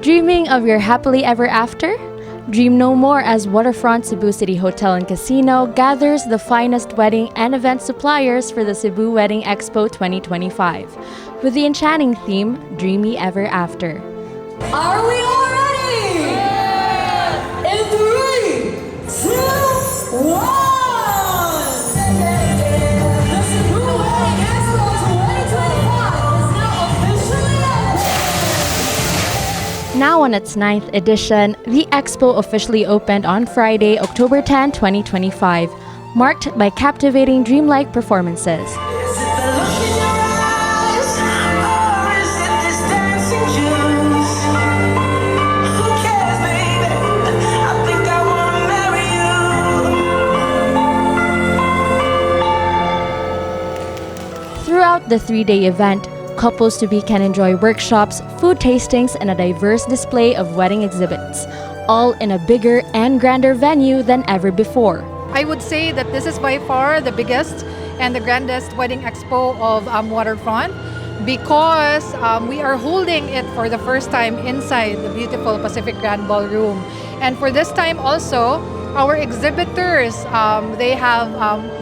Dreaming of your happily ever after? Dream no more as Waterfront Cebu City Hotel and Casino gathers the finest wedding and event suppliers for the Cebu Wedding Expo 2025 with the enchanting theme Dreamy Ever After. Are we all ready? Yeah! In 3, 2, 1! The Cebu Wedding Expo 2025 is now officially open! Now on its 9th edition, the Expo officially opened on Friday, October 10, 2025, marked by captivating dreamlike performances. Throughout the 3-day event, couples-to-be can enjoy workshops, food tastings, and a diverse display of wedding exhibits, all in a bigger and grander venue than ever before. I would say that this is by far the biggest and the grandest wedding expo of Waterfront because we are holding it for the first time inside the beautiful Pacific Grand Ballroom. And for this time also, our exhibitors, they have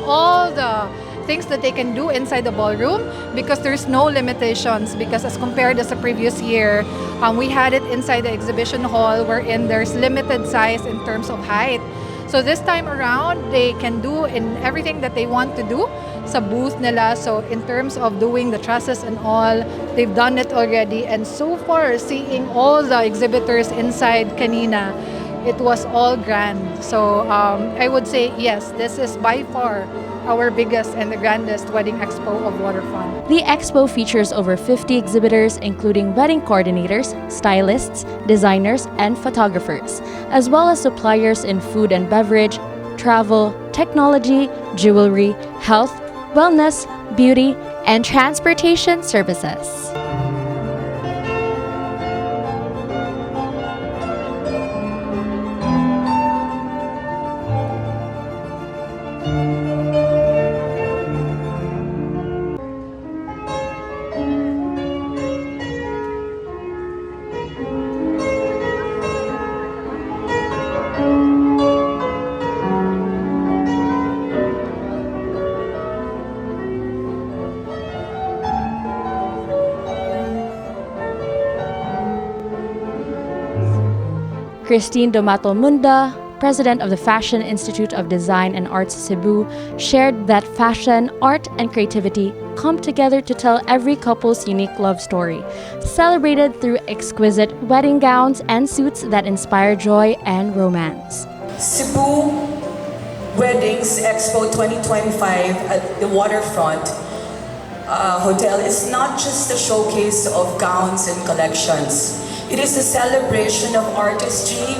all the things that they can do inside the ballroom because there's no limitations, because as compared as the previous year, we had it inside the exhibition hall wherein there's limited size in terms of height. So this time around, they can do in everything that they want to do sa booth nila. So in terms of doing the trusses and all, they've done it already. And so far, seeing all the exhibitors inside kanina, it was all grand. So I would say yes, this is by far our biggest and the grandest wedding expo of Waterfront. The expo features over 50 exhibitors, including wedding coordinators, stylists, designers, and photographers, as well as suppliers in food and beverage, travel, technology, jewelry, health, wellness, beauty, and transportation services. Christine Domato Munda, president of the Fashion Institute of Design and Arts Cebu, shared that fashion, art, and creativity come together to tell every couple's unique love story, celebrated through exquisite wedding gowns and suits that inspire joy and romance. Cebu Weddings Expo 2025 at the Waterfront Hotel is not just a showcase of gowns and collections. It is a celebration of artistry,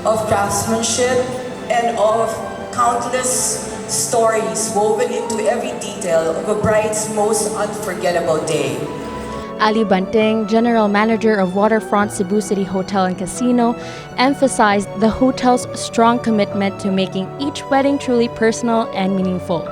of craftsmanship, and of countless stories woven into every detail of a bride's most unforgettable day. Ali Banting, General Manager of Waterfront Cebu City Hotel and Casino, emphasized the hotel's strong commitment to making each wedding truly personal and meaningful.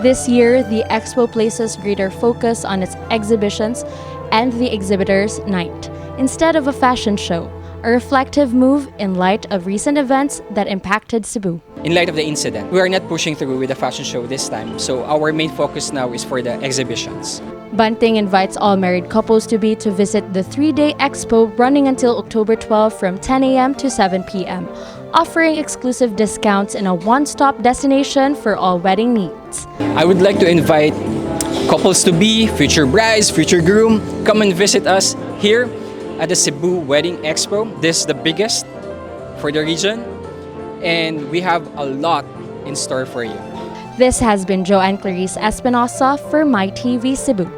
This year, the expo places greater focus on its exhibitions and the exhibitors' night, instead of a fashion show, a reflective move in light of recent events that impacted Cebu. In light of the incident, we are not pushing through with a fashion show this time, so our main focus now is for the exhibitions. Banting invites all married couples-to-be to visit the 3-day expo running until October 12 from 10 a.m. to 7 p.m., offering exclusive discounts in a one-stop destination for all wedding needs. I would like to invite couples-to-be, future brides, future groom, come and visit us here at the Cebu Wedding Expo. This is the biggest for the region, and we have a lot in store for you. This has been Joanne Clarice Espinosa for MyTV Cebu.